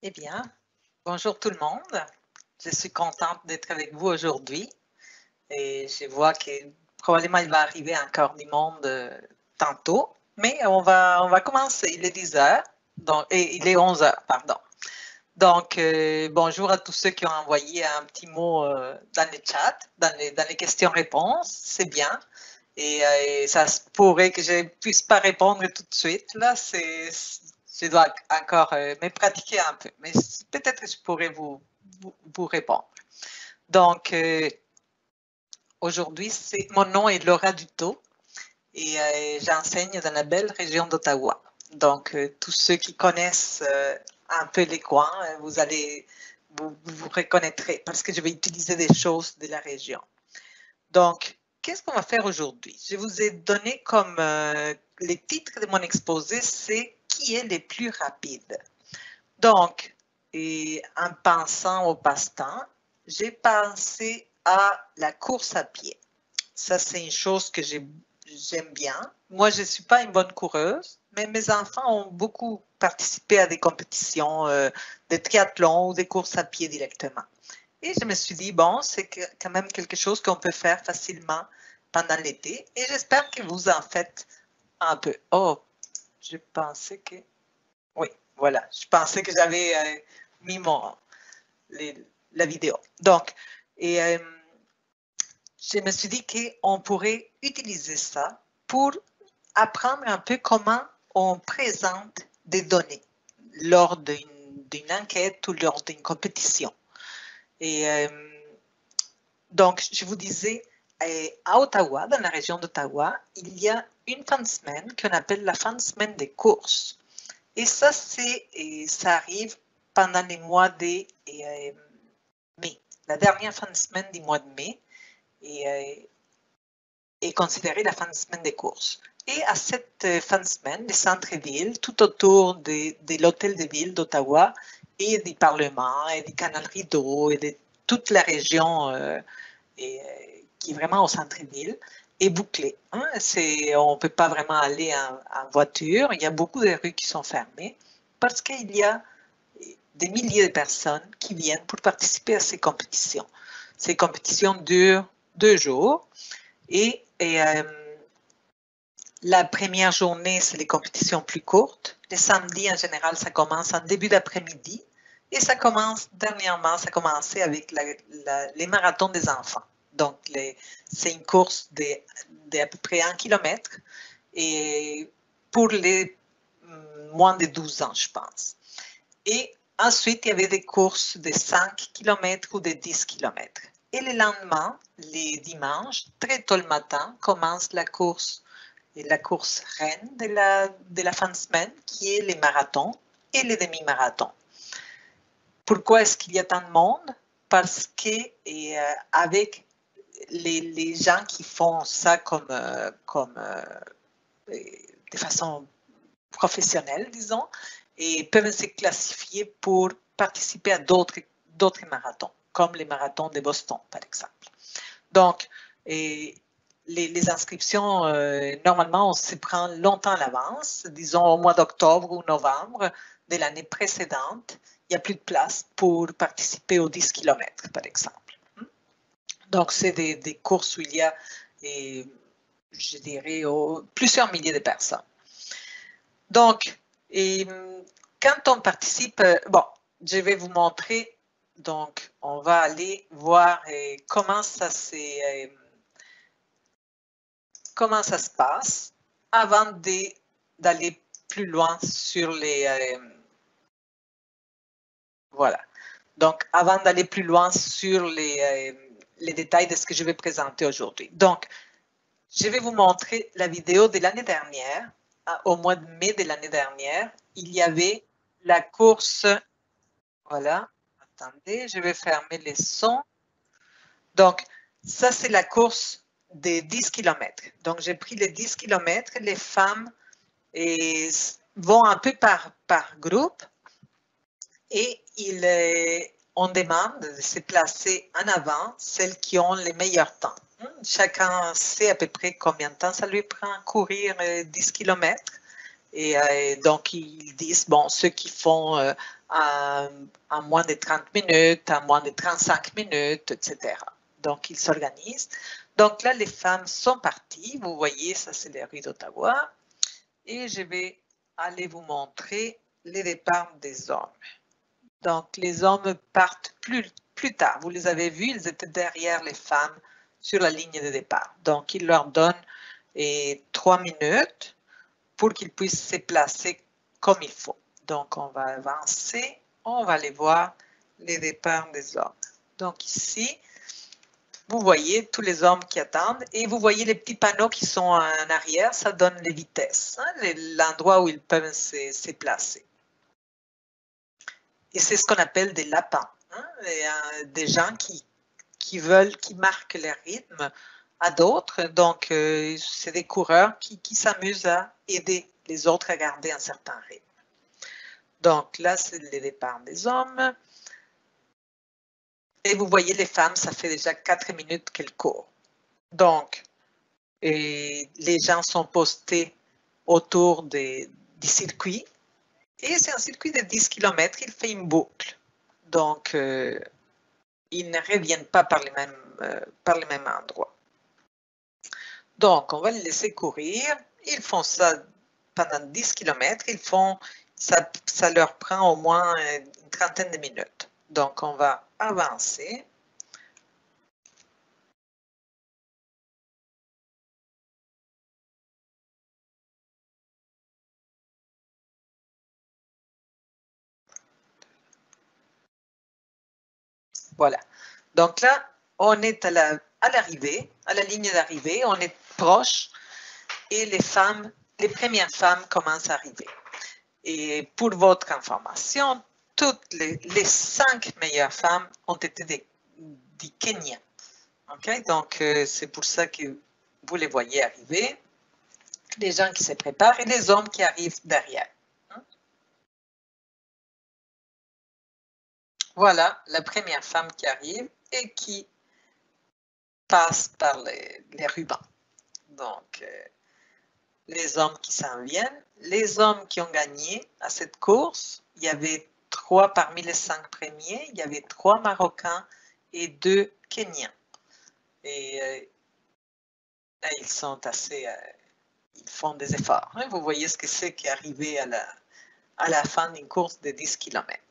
Eh bien, bonjour tout le monde. Je suis contente d'être avec vous aujourd'hui et je vois que probablement il va arriver encore du monde tantôt, mais on va commencer. Il est 10 heures, et il est 11 heures, pardon. Donc, bonjour à tous ceux qui ont envoyé un petit mot dans le chat, dans les questions-réponses, c'est bien. Et ça se pourrait que je ne puisse pas répondre tout de suite. Là, je dois encore me pratiquer un peu, mais peut-être que je pourrais vous répondre. Donc, aujourd'hui, mon nom est Laura Dutot et j'enseigne dans la belle région d'Ottawa. Donc, tous ceux qui connaissent un peu les coins, vous reconnaîtrez parce que je vais utiliser des choses de la région. Donc, qu'est-ce qu'on va faire aujourd'hui? Je vous ai donné comme les titres de mon exposé, c'est qui est le plus rapide. Donc, et en pensant au passe-temps, j'ai pensé à la course à pied. Ça, c'est une chose que j'aime bien. Moi, je ne suis pas une bonne coureuse, mais mes enfants ont beaucoup participé à des compétitions de triathlon ou des courses à pied directement. Et je me suis dit, bon, c'est quand même quelque chose qu'on peut faire facilement pendant l'été. Et j'espère que vous en faites un peu. Oh, je pensais que... Oui, voilà. Je pensais que j'avais mis la vidéo. Donc, je me suis dit qu'on pourrait utiliser ça pour apprendre un peu comment on présente des données lors d'une enquête ou lors d'une compétition. Et donc, je vous disais, à Ottawa, dans la région d'Ottawa, il y a une fin de semaine qu'on appelle la fin de semaine des courses. Et ça arrive pendant les mois de mai. La dernière fin de semaine du mois de mai est considérée la fin de semaine des courses. Et à cette fin de semaine, les centres-villes, tout autour de l'hôtel de ville d'Ottawa et du Parlement et du canal Rideau et de toute la région qui est vraiment au centre-ville, est bouclée. Hein? On ne peut pas vraiment aller en voiture. Il y a beaucoup de rues qui sont fermées parce qu'il y a des milliers de personnes qui viennent pour participer à ces compétitions. Ces compétitions durent 2 jours et la première journée, c'est les compétitions plus courtes. Les samedis, en général, ça commence en début d'après-midi. Et ça commence, dernièrement, ça a commencé avec les marathons des enfants. Donc, c'est une course d'à peu près 1 kilomètre et pour les moins de 12 ans, je pense. Et ensuite, il y avait des courses de 5 km ou de 10 km. Et le lendemain, les dimanches, très tôt le matin, commence la course reine de la fin de semaine, qui est les marathons et les demi-marathons. Pourquoi est-ce qu'il y a tant de monde? Parce que avec les gens qui font ça de façon professionnelle, disons, et peuvent se classifier pour participer à d'autres marathons, comme les marathons de Boston, par exemple. Donc, les inscriptions, normalement, on se prend longtemps à l'avance, disons au mois d'octobre ou novembre de l'année précédente. Il n'y a plus de place pour participer aux 10 km, par exemple. Donc, c'est des courses où il y a, je dirais, plusieurs milliers de personnes. Donc, quand on participe, bon, je vais vous montrer, donc, on va aller voir comment ça se passe avant d'aller plus loin sur voilà. Donc, avant d'aller plus loin sur les détails de ce que je vais présenter aujourd'hui. Donc, je vais vous montrer la vidéo de l'année dernière. Au mois de mai de l'année dernière, il y avait la course. Voilà. Attendez, je vais fermer les sons. Donc, ça, c'est la course des 10 km. Donc, j'ai pris les 10 km. Les femmes vont un peu par groupe et on demande de se placer en avant celles qui ont les meilleurs temps. Chacun sait à peu près combien de temps ça lui prend courir 10 km Et donc, ils disent, bon, ceux qui font en moins de 30 minutes, en moins de 35 minutes, etc. Donc, ils s'organisent. Donc là, les femmes sont parties. Vous voyez, ça, c'est les rues d'Ottawa. Et je vais aller vous montrer les départs des hommes. Donc, les hommes partent plus tard. Vous les avez vus, ils étaient derrière les femmes sur la ligne de départ. Donc, ils leur donnent 3 minutes pour qu'ils puissent se placer comme il faut. Donc, on va avancer. On va aller voir les départs des hommes. Donc, ici, vous voyez tous les hommes qui attendent et vous voyez les petits panneaux qui sont en arrière. Ça donne les vitesses, hein, l'endroit où ils peuvent se placer. Et c'est ce qu'on appelle des lapins, hein, des gens qui marquent les rythmes à d'autres. Donc, c'est des coureurs qui s'amusent à aider les autres à garder un certain rythme. Donc, là, c'est le départ des hommes. Et vous voyez, les femmes, ça fait déjà 4 minutes qu'elles courent. Donc, les gens sont postés autour du circuit. Et c'est un circuit de 10 km, il fait une boucle. Donc, ils ne reviennent pas par les mêmes endroits. Donc, on va les laisser courir. Ils font ça pendant 10 km. Ça leur prend au moins une trentaine de minutes. Donc, on va avancer. Voilà. Donc là, on est à l'arrivée, à la ligne d'arrivée. On est proche et les premières femmes commencent à arriver. Et pour votre information, toutes les 5 meilleures femmes ont été du Kenya. Okay? Donc, c'est pour ça que vous les voyez arriver, les gens qui se préparent et les hommes qui arrivent derrière. Voilà la première femme qui arrive et qui passe par les rubans. Donc, les hommes qui s'en viennent, les hommes qui ont gagné à cette course, il y avait 3 parmi les 5 premiers, il y avait 3 Marocains et 2 Kenyans. Et ils sont ils font des efforts. Hein. Vous voyez ce que c'est qui est arrivé à la fin d'une course de 10 km.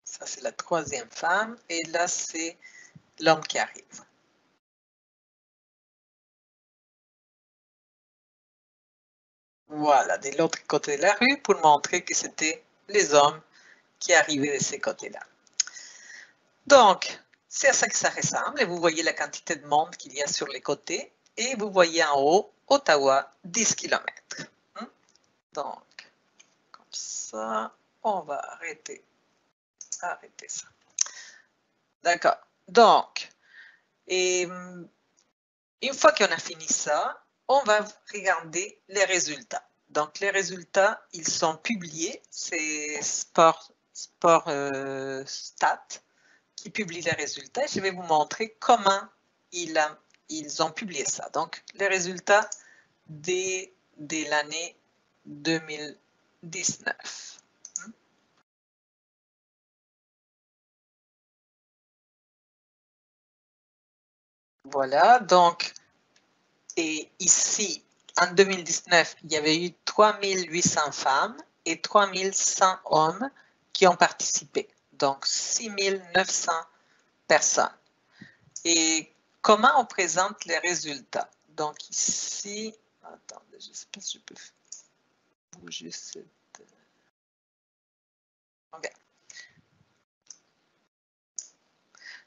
Ça, c'est la 3e femme. Et là, c'est l'homme qui arrive. Voilà, de l'autre côté de la rue pour montrer que c'était les hommes qui arrivaient de ces côtés-là. Donc, c'est à ça que ça ressemble. Et vous voyez la quantité de monde qu'il y a sur les côtés. Et vous voyez en haut, Ottawa, 10 km. Donc, comme ça, on va arrêter ça. D'accord. Donc, une fois qu'on a fini ça, on va regarder les résultats. Donc, les résultats, ils sont publiés. C'est Sport Stat qui publie les résultats. Je vais vous montrer comment ils ont publié ça. Donc, les résultats de l'année 2019. Voilà, donc, et ici, en 2019, il y avait eu 3800 femmes et 3100 hommes qui ont participé. Donc, 6900 personnes. Et comment on présente les résultats? Donc, ici, attendez, je ne sais pas si je peux bouger cette... OK.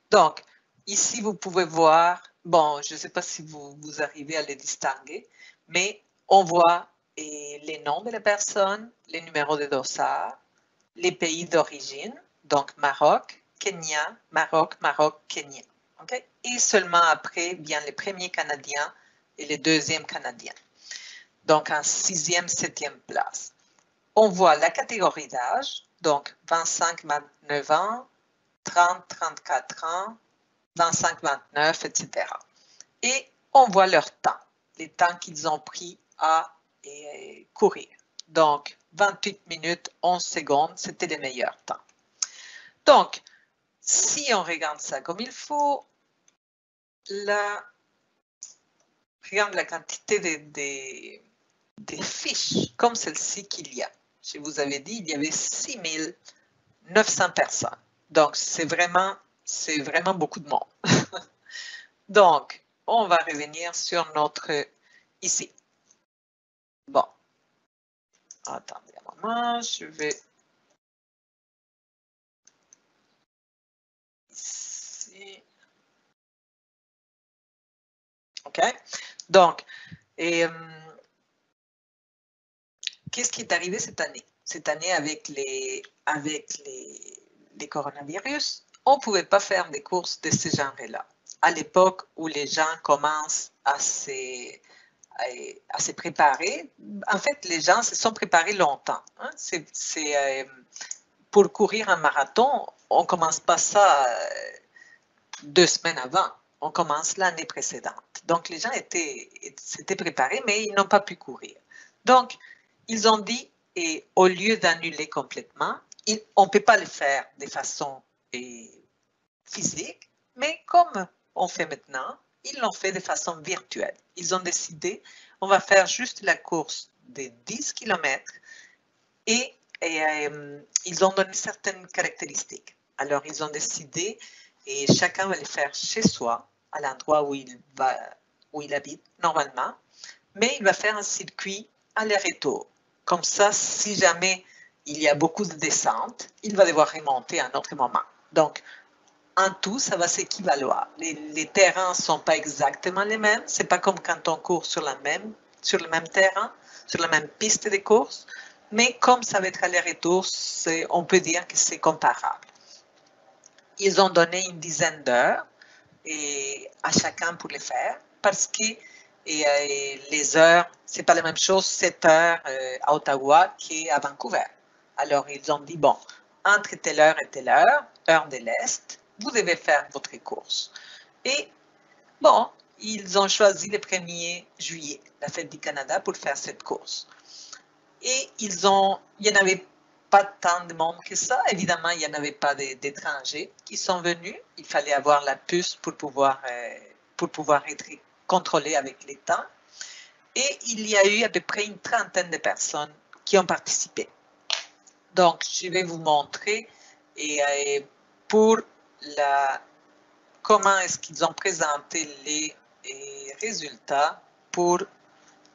Donc, ici, vous pouvez voir, bon, je ne sais pas si vous arrivez à les distinguer, mais on voit les noms de la personne, les numéros de dossard, les pays d'origine, donc Maroc, Kenya, Maroc, Kenya. Okay? Et seulement après viennent les premiers Canadiens et les deuxièmes Canadiens. Donc, en 6e, 7e place. On voit la catégorie d'âge, donc 25-29 ans, 30-34 ans, 25-29, etc. Et on voit leur temps, les temps qu'ils ont pris à courir. Donc, 28 minutes, 11 secondes, c'était les meilleurs temps. Donc, si on regarde ça comme il faut, regarde la quantité des fiches comme celle-ci qu'il y a. Je vous avais dit, il y avait 6900 personnes. Donc, c'est vraiment beaucoup de monde. Donc, on va revenir sur notre ici. Bon. Attendez un moment, je vais ici. OK. Donc, qu'est-ce qui est arrivé cette année? Cette année, avec les coronavirus, on ne pouvait pas faire des courses de ce genre-là. À l'époque où les gens commencent à se préparer, en fait, les gens se sont préparés longtemps. Hein? Pour courir un marathon, on ne commence pas ça 2 semaines avant. On commence l'année précédente. Donc, les gens s'étaient préparés, mais ils n'ont pas pu courir. Donc, ils ont dit, et au lieu d'annuler complètement, on ne peut pas le faire de façon physique, mais comme on fait maintenant, ils l'ont fait de façon virtuelle. Ils ont décidé, on va faire juste la course de 10 km et ils ont donné certaines caractéristiques. Alors, ils ont décidé, et chacun va le faire chez soi, à l'endroit où il habite normalement, mais il va faire un circuit aller-retour. Comme ça, si jamais il y a beaucoup de descentes, il va devoir remonter à un autre moment. Donc, en tout, ça va s'équivaloir. Les terrains ne sont pas exactement les mêmes. Ce n'est pas comme quand on court sur le même terrain, sur la même piste de course. Mais comme ça va être aller-retour, on peut dire que c'est comparable. Ils ont donné une dizaine d'heures à chacun pour le faire parce que les heures, ce n'est pas la même chose 7 heures à Ottawa qu'à Vancouver. Alors, ils ont dit, bon, entre telle heure et telle heure de l'Est, vous devez faire votre course. Et bon, ils ont choisi le 1er juillet, la fête du Canada, pour faire cette course. Et il n'y en avait pas tant de monde que ça. Évidemment, il n'y en avait pas d'étrangers qui sont venus. Il fallait avoir la puce pour pouvoir être contrôlé avec les temps. Et il y a eu à peu près une trentaine de personnes qui ont participé. Donc, je vais vous montrer comment est-ce qu'ils ont présenté les résultats pour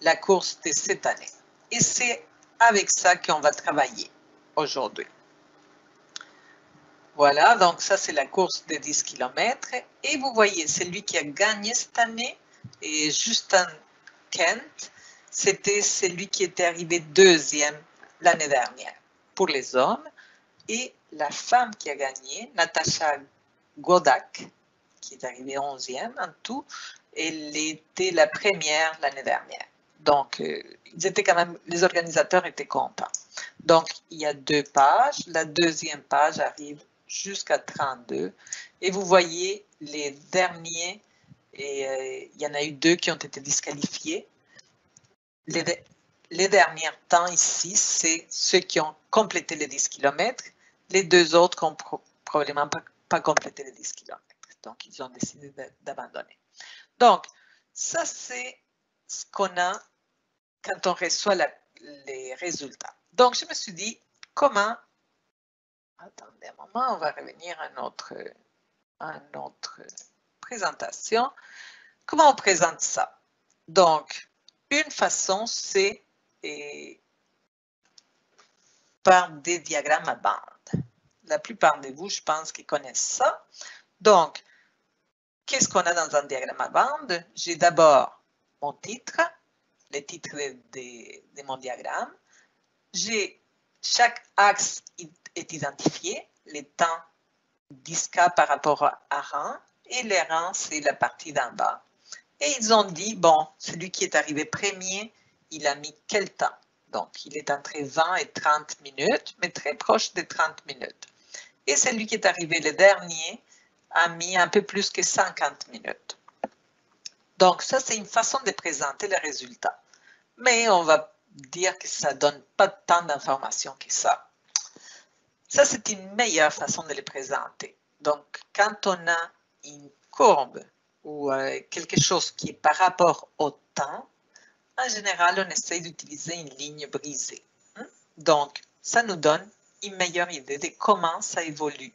la course de cette année. Et c'est avec ça qu'on va travailler aujourd'hui. Voilà, donc ça c'est la course de 10 km. Et vous voyez, celui qui a gagné cette année, et Justin Kent, c'était celui qui était arrivé 2e l'année dernière pour les hommes. Et la femme qui a gagné, Natasha Godak, qui est arrivée 11e en tout, elle était la première l'année dernière. Donc, ils étaient quand même, les organisateurs étaient contents. Donc, il y a 2 pages. La deuxième page arrive jusqu'à 32. Et vous voyez les derniers, et il y en a eu 2 qui ont été disqualifiés. Les derniers temps ici, c'est ceux qui ont complété les 10 km. Les 2 autres n'ont probablement pas complété les 10 km. Donc, ils ont décidé d'abandonner. Donc, ça, c'est ce qu'on a quand on reçoit les résultats. Donc, je me suis dit, comment... Attendez un moment, on va revenir à notre présentation. Comment on présente ça? Donc, une façon, c'est par des diagrammes à bande. La plupart de vous, je pense, qui connaissent ça. Donc, qu'est-ce qu'on a dans un diagramme à bande? J'ai d'abord mon titre, le titre de mon diagramme. Chaque axe est identifié, les temps 10K par rapport à rang, et les rangs, c'est la partie d'en bas. Et ils ont dit, bon, celui qui est arrivé premier, il a mis quel temps? Donc, il est entre 20 et 30 minutes, mais très proche de 30 minutes. Et celui qui est arrivé le dernier a mis un peu plus que 50 minutes. Donc, ça, c'est une façon de présenter les résultats. Mais on va dire que ça ne donne pas tant d'informations que ça. Ça, c'est une meilleure façon de les présenter. Donc, quand on a une courbe ou quelque chose qui est par rapport au temps, en général, on essaie d'utiliser une ligne brisée. Donc, ça nous donne une meilleure idée de comment ça évolue.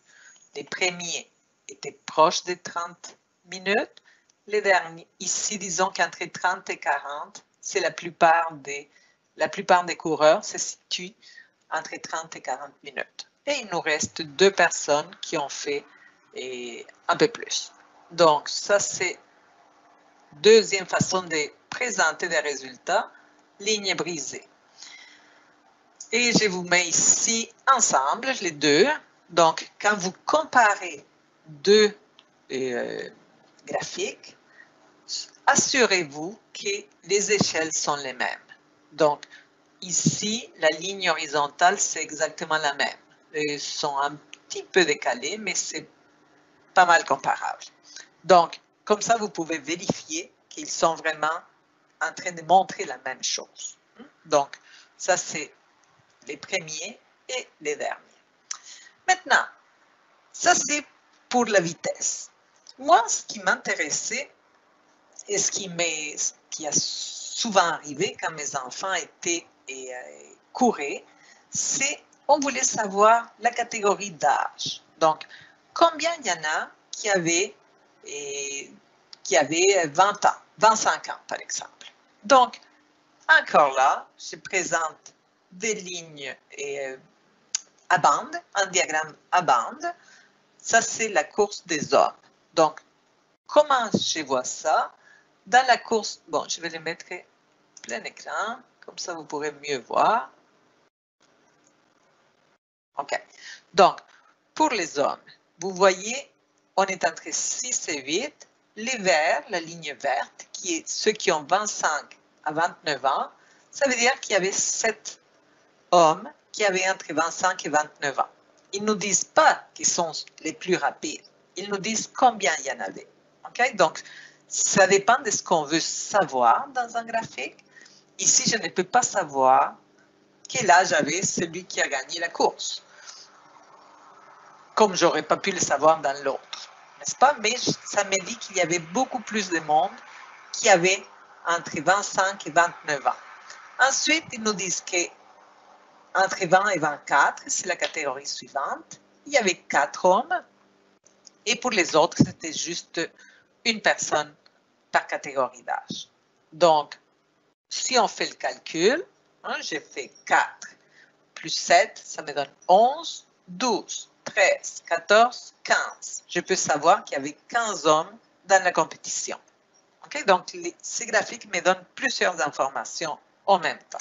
Les premiers étaient proches des 30 minutes. Les derniers, ici, disons qu'entre 30 et 40, c'est la plupart des coureurs se situent entre 30 et 40 minutes. Et il nous reste 2 personnes qui ont fait un peu plus. Donc, ça, c'est deuxième façon de présenter des résultats, ligne brisée. Et je vous mets ici ensemble les deux. Donc, quand vous comparez deux graphiques, assurez-vous que les échelles sont les mêmes. Donc, ici, la ligne horizontale, c'est exactement la même. Ils sont un petit peu décalés, mais c'est pas mal comparable. Donc, comme ça, vous pouvez vérifier qu'ils sont vraiment en train de montrer la même chose. Donc, ça, c'est les premiers et les derniers. Maintenant, ça, c'est pour la vitesse. Moi, ce qui m'intéressait et ce qui a souvent arrivé quand mes enfants étaient et couraient, c'est on voulait savoir la catégorie d'âge. Donc, combien il y en a qui avaient 20 ans, 25 ans, par exemple. Donc, encore là, je présente des lignes à bande, un diagramme à bande. Ça, c'est la course des hommes. Donc, comment je vois ça? Dans la course, bon, je vais les mettre plein écran, comme ça vous pourrez mieux voir. OK. Donc, pour les hommes, vous voyez, on est entre 6 et 8. Les verts, la ligne verte, qui est ceux qui ont 25 à 29 ans, ça veut dire qu'il y avait 7 hommes qui avaient entre 25 et 29 ans. Ils ne nous disent pas qu'ils sont les plus rapides. Ils nous disent combien il y en avait. Okay? Donc, ça dépend de ce qu'on veut savoir dans un graphique. Ici, je ne peux pas savoir quel âge avait celui qui a gagné la course. Comme je n'aurais pas pu le savoir dans l'autre. N'est-ce pas? Mais ça me dit qu'il y avait beaucoup plus de monde qui avait entre 25 et 29 ans. Ensuite, ils nous disent qu'entre 20 et 24, c'est la catégorie suivante, il y avait 4 hommes. Et pour les autres, c'était juste une personne par catégorie d'âge. Donc, si on fait le calcul, j'ai fait 4 plus 7, ça me donne 11, 12, 13, 14, 15. Je peux savoir qu'il y avait 15 hommes dans la compétition. Okay? Donc, ces graphiques me donnent plusieurs informations en même temps.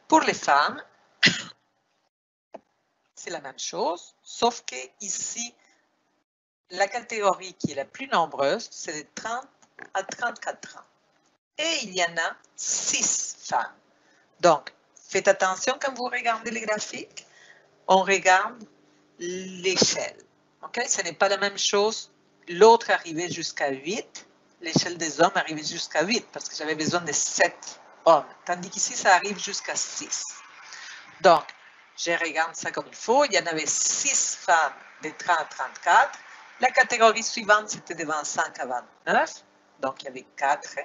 Pour les femmes, c'est la même chose, sauf que ici, la catégorie qui est la plus nombreuse, c'est de 30 à 34 ans. Et il y en a 6 femmes. Donc, faites attention quand vous regardez les graphiques, on regarde l'échelle. Okay? Ce n'est pas la même chose. L'autre arrivait jusqu'à 8, l'échelle des hommes arrivait jusqu'à 8 parce que j'avais besoin de 7 hommes. Tandis qu'ici, ça arrive jusqu'à 6. Donc, je regarde ça comme il faut. Il y en avait 6 femmes de 30 à 34. La catégorie suivante, c'était de 25 à 29. Donc, il y avait 4.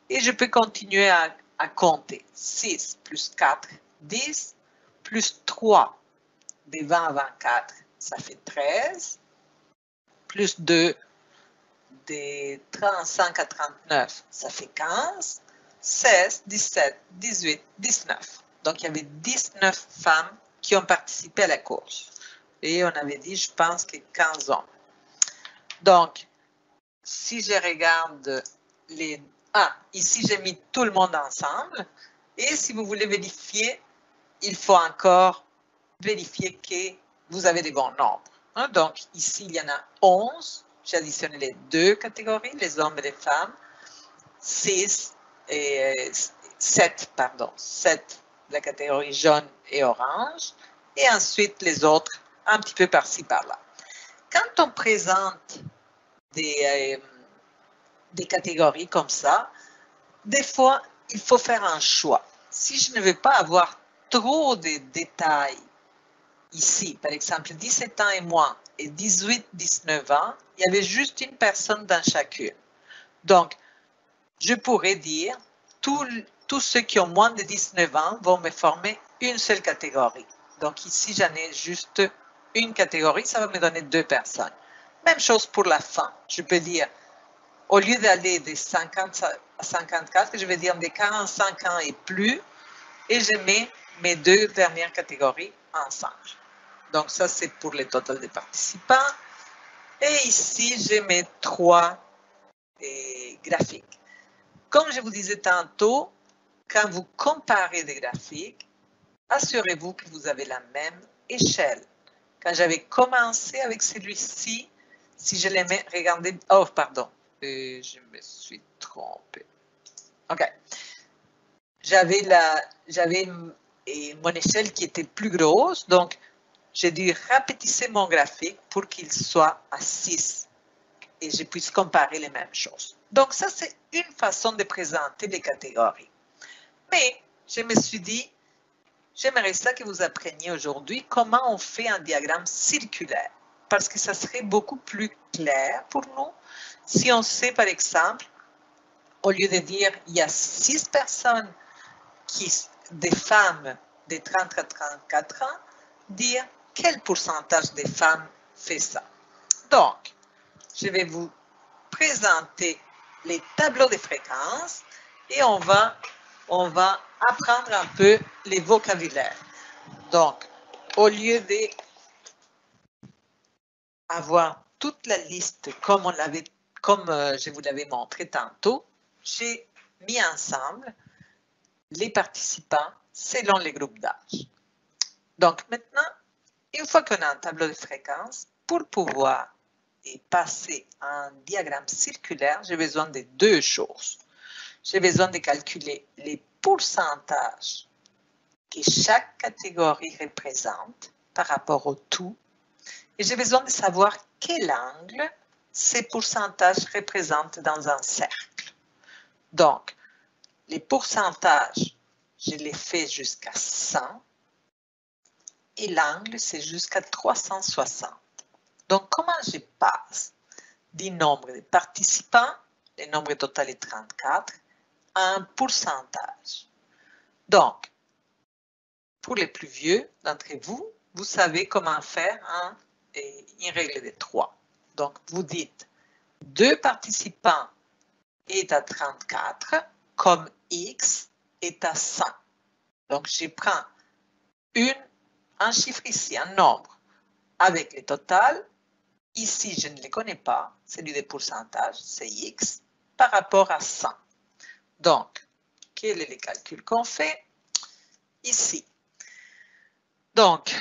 Et je peux continuer à compter. 6 plus 4, 10, plus 3 de 20 à 24, ça fait 13, plus 2 de 35 à 39, ça fait 15, 16, 17, 18, 19. Donc, il y avait 19 femmes qui ont participé à la course. Et on avait dit, je pense, que 15 hommes. Donc, si je regarde les... Ah, ici, j'ai mis tout le monde ensemble. Et si vous voulez vérifier, il faut encore vérifier que vous avez des bons nombres. Donc, ici, il y en a 11. J'ai additionné les deux catégories, les hommes et les femmes. 7, pardon. 7, la catégorie jaune et orange. Et ensuite, les autres, un petit peu par-ci, par-là. Quand on présente des des catégories comme ça, des fois, il faut faire un choix. Si je ne veux pas avoir trop de détails ici, par exemple 17 ans et moins et 18-19 ans, il y avait juste une personne dans chacune. Donc, je pourrais dire, tous ceux qui ont moins de 19 ans vont me former une seule catégorie. Donc ici, j'en ai juste une catégorie, ça va me donner 2 personnes. Même chose pour la fin. Je peux dire, au lieu d'aller de 50 à 54, je vais dire de 45 ans et plus, et je mets mes 2 dernières catégories ensemble. Donc ça, c'est pour le total des participants. Et ici, j'ai mes 3 graphiques. Comme je vous disais tantôt, quand vous comparez des graphiques, assurez-vous que vous avez la même échelle. Quand j'avais commencé avec celui-ci, si je l'aimais, regardez, oh pardon, je me suis trompée. OK. J'avais mon échelle qui était plus grosse, donc j'ai dû rapetisser mon graphique pour qu'il soit à 6 et je puisse comparer les mêmes choses. Donc ça, c'est une façon de présenter les catégories. Mais je me suis dit, j'aimerais ça que vous appreniez aujourd'hui comment on fait un diagramme circulaire, parce que ça serait beaucoup plus clair pour nous si on sait, par exemple, au lieu de dire il y a 6 personnes, des femmes de 30 à 34 ans, dire quel pourcentage des femmes fait ça. Donc, je vais vous présenter les tableaux de fréquences et on va apprendre un peu les vocabulaires. Donc, au lieu d'avoir toute la liste comme je vous l'avais montré tantôt, j'ai mis ensemble les participants selon les groupes d'âge. Donc maintenant, une fois qu'on a un tableau de fréquences, pour pouvoir passer à un diagramme circulaire, j'ai besoin de 2 choses. J'ai besoin de calculer les pourcentages que chaque catégorie représente par rapport au tout. Et j'ai besoin de savoir quel angle ces pourcentages représentent dans un cercle. Donc, les pourcentages, je les fais jusqu'à 100 et l'angle, c'est jusqu'à 360. Donc, comment je passe du nombre de participants, le nombre total est 34, à un pourcentage? Donc, pour les plus vieux d'entre vous, vous savez comment faire une règle de 3. Donc, vous dites 2 participants est à 34, comme X est à 100. Donc, je prends un chiffre ici, un nombre, avec le total. Ici, je ne les connais pas, celui des pourcentages, c'est X, par rapport à 100. Donc, quel est le calcul qu'on fait? Ici. Donc,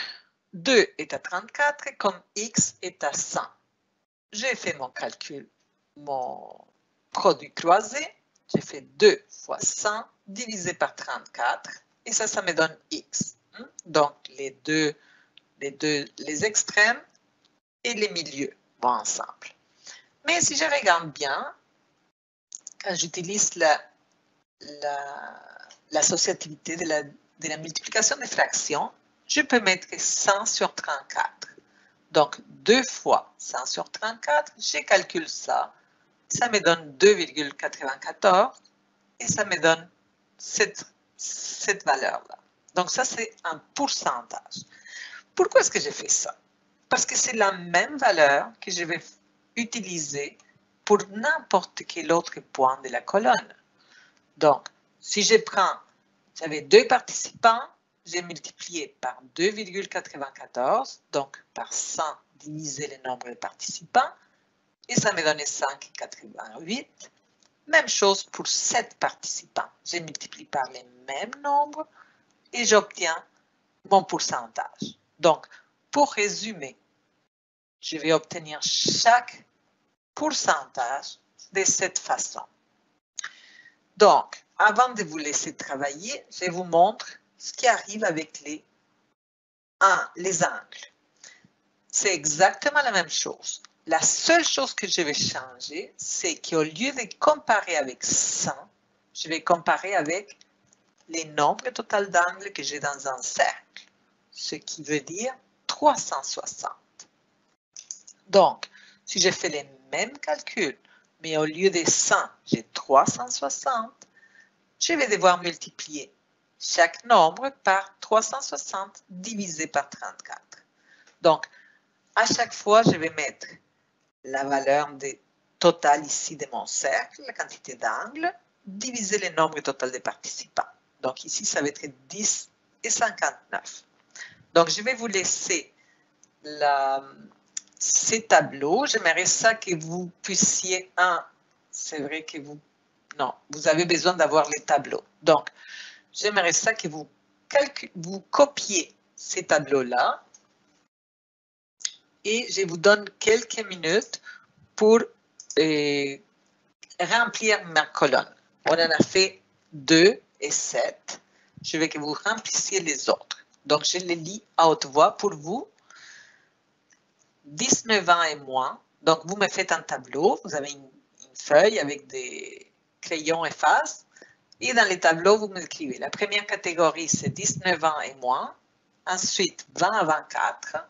2 est à 34, comme X est à 100. J'ai fait mon calcul, mon produit croisé. J'ai fait 2 fois 100 divisé par 34 et ça me donne X. Donc, les extrêmes et les milieux vont ensemble. Mais si je regarde bien, quand j'utilise l'associativité de la multiplication des fractions, je peux mettre 100 sur 34. Donc, 2 fois 100 sur 34, je calcule ça. Ça me donne 2,94 et ça me donne cette valeur-là. Donc, ça, c'est un pourcentage. Pourquoi est-ce que j'ai fait ça? Parce que c'est la même valeur que je vais utiliser pour n'importe quel autre point de la colonne. Donc, si j'avais 2 participants, j'ai multiplié par 2,94, donc par 100 divisé le nombre de participants, et ça me donnait 5,88. Même chose pour 7 participants. Je multiplie par les mêmes nombres et j'obtiens mon pourcentage. Donc, pour résumer, je vais obtenir chaque pourcentage de cette façon. Donc, avant de vous laisser travailler, je vous montre ce qui arrive avec les angles. C'est exactement la même chose. La seule chose que je vais changer, c'est qu'au lieu de comparer avec 100, je vais comparer avec les nombres total d'angles que j'ai dans un cercle, ce qui veut dire 360. Donc, si je fais les mêmes calculs, mais au lieu de 100, j'ai 360, je vais devoir multiplier chaque nombre par 360 divisé par 34. Donc, à chaque fois, je vais mettre la valeur totale ici de mon cercle, la quantité d'angles, diviser le nombre total des participants. Donc ici, ça va être 10 et 59. Donc, je vais vous laisser ces tableaux. J'aimerais ça que vous puissiez, c'est vrai que vous avez besoin d'avoir les tableaux. Donc, j'aimerais ça que vous copiez ces tableaux-là et je vous donne quelques minutes pour remplir ma colonne. On en a fait 2 et 7. Je veux que vous remplissiez les autres. Donc, je les lis à haute voix pour vous. 19 ans et moins. Donc, vous me faites un tableau. Vous avez une feuille avec des crayons efface. Et dans les tableaux, vous m'écrivez. La première catégorie, c'est 19 ans et moins. Ensuite, 20 à 24.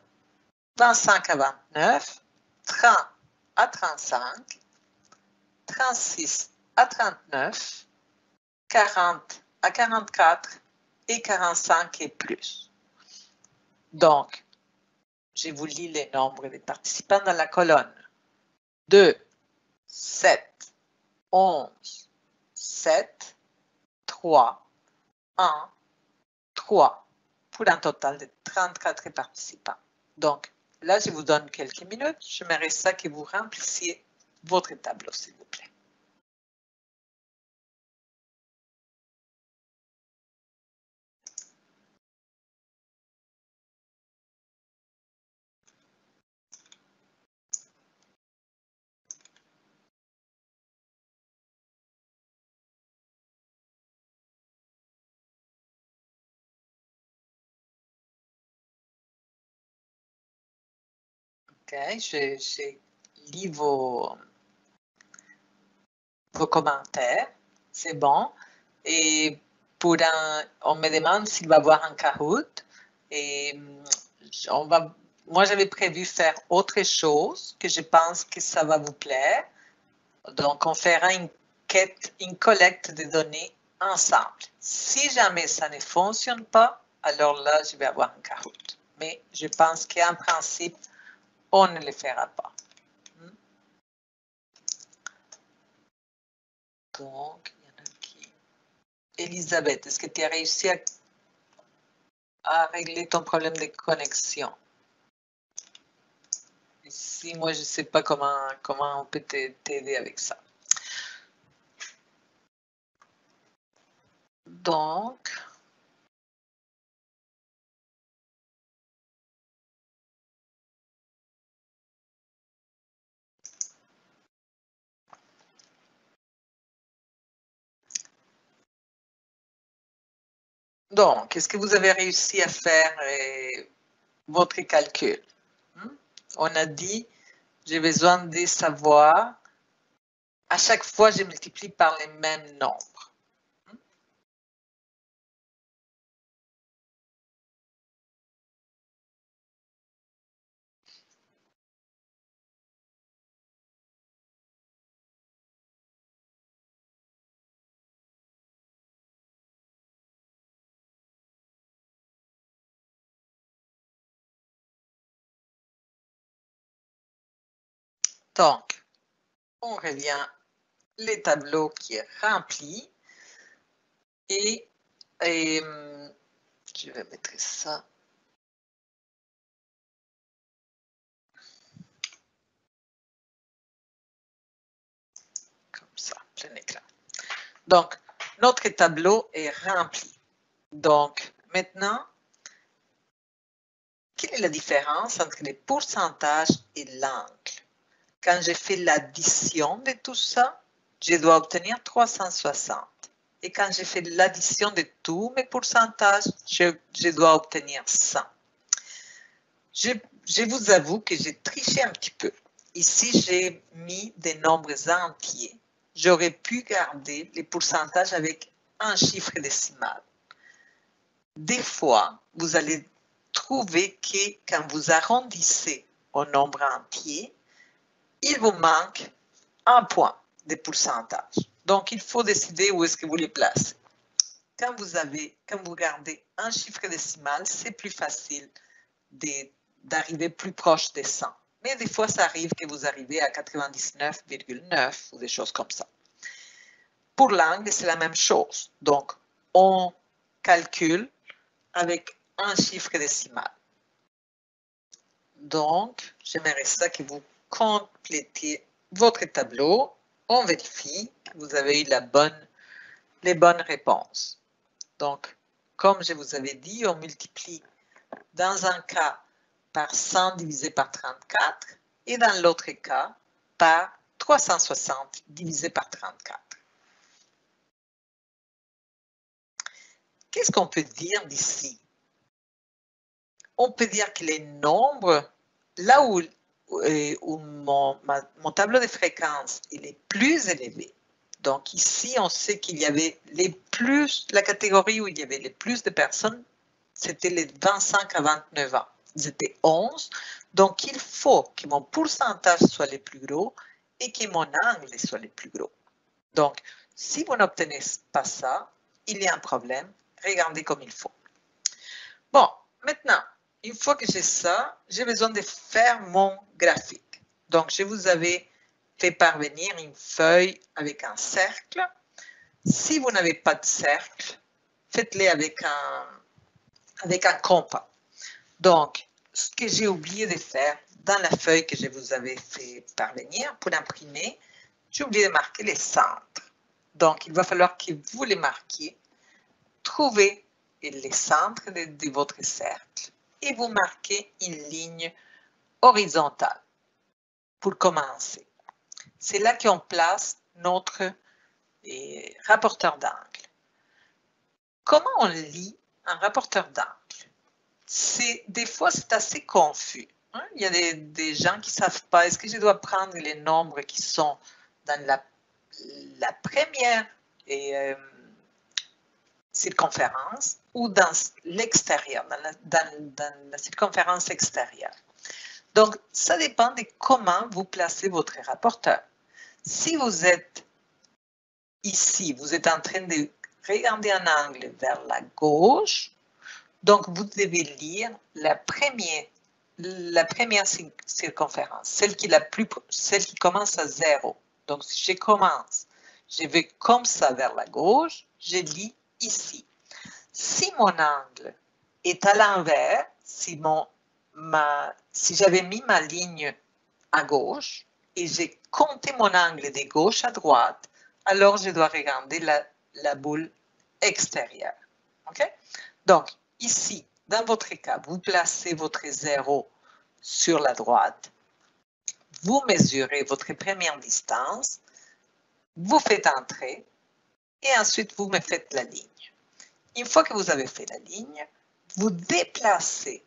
25 à 29. 30 à 35. 36 à 39. 40 à 44 et 45 et plus. Donc, je vous lis les nombres des participants dans la colonne. 2, 7, 11, 7, 3, 1, 3, pour un total de 34 participants. Donc, là, je vous donne quelques minutes. J'aimerais ça que vous remplissiez votre tableau, s'il vous plaît. OK, je lis vos commentaires. C'est bon. Et on me demande s'il va y avoir un Kahoot. Et moi, j'avais prévu faire autre chose que je pense que ça va vous plaire. Donc, on fera une collecte de données ensemble. Si jamais ça ne fonctionne pas, alors là, je vais avoir un Kahoot. Mais je pense qu'en principe, on ne le fera pas. Donc, il y en a qui... Elisabeth, est-ce que tu as réussi à régler ton problème de connexion? Ici, moi, je ne sais pas comment on peut t'aider avec ça. Donc, est-ce que vous avez réussi à faire votre calcul? On a dit, j'ai besoin de savoir, à chaque fois, je multiplie par les mêmes nombres. Donc, on revient les tableaux qui est rempli et je vais mettre ça. Comme ça, plein écran. Donc, notre tableau est rempli. Donc, maintenant, quelle est la différence entre les pourcentages et l'angle? Quand je fais l'addition de tout ça, je dois obtenir 360. Et quand je fais l'addition de tous mes pourcentages, je dois obtenir 100. Je vous avoue que j'ai triché un petit peu. Ici, j'ai mis des nombres entiers. J'aurais pu garder les pourcentages avec un chiffre décimal. Des fois, vous allez trouver que quand vous arrondissez au nombre entier, il vous manque un point de pourcentage. Donc, il faut décider où est-ce que vous les placez. Quand vous gardez un chiffre décimal, c'est plus facile d'arriver plus proche des 100. Mais des fois, ça arrive que vous arrivez à 99,9 ou des choses comme ça. Pour l'angle, c'est la même chose. Donc, on calcule avec un chiffre décimal. Donc, j'aimerais ça que vous complétiez votre tableau. On vérifie que vous avez eu les bonnes réponses. Donc, comme je vous avais dit, on multiplie dans un cas par 100 divisé par 34 et dans l'autre cas par 360 divisé par 34. Qu'est-ce qu'on peut dire d'ici? On peut dire que les nombres, là où mon tableau de fréquences est plus élevé, donc ici on sait qu'il y avait la catégorie où il y avait les plus de personnes, c'était les 25 à 29 ans. Ils étaient 11, donc il faut que mon pourcentage soit le plus gros et que mon angle soit le plus gros. Donc, si vous n'obtenez pas ça, il y a un problème. Regardez comme il faut. Bon, maintenant, une fois que j'ai ça, j'ai besoin de faire mon graphique. Donc, je vous avais fait parvenir une feuille avec un cercle. Si vous n'avez pas de cercle, faites-le avec un compas. Donc, ce que j'ai oublié de faire dans la feuille que je vous avais fait parvenir pour imprimer, j'ai oublié de marquer les centres. Donc, il va falloir que vous les marquiez. Trouvez les centres de votre cercle et vous marquez une ligne horizontale pour commencer. C'est là qu'on place notre rapporteur d'angle. Comment on lit un rapporteur d'angle? Des fois, c'est assez confus. Hein? Il y a des gens qui ne savent pas, est-ce que je dois prendre les nombres qui sont dans la première circonférence ou dans l'extérieur, dans la circonférence extérieure. Donc, ça dépend de comment vous placez votre rapporteur. Si vous êtes ici, vous êtes en train de regarder un angle vers la gauche, donc vous devez lire la première circonférence, celle qui commence à 0. Donc, si je commence, je vais comme ça vers la gauche, je lis ici. Si mon angle est à l'envers, si j'avais mis ma ligne à gauche et j'ai compté mon angle de gauche à droite, alors je dois regarder la boule extérieure. Okay? Donc, ici, dans votre cas, vous placez votre 0 sur la droite, vous mesurez votre première distance, vous faites entrer et ensuite vous me faites la ligne. Une fois que vous avez fait la ligne, vous déplacez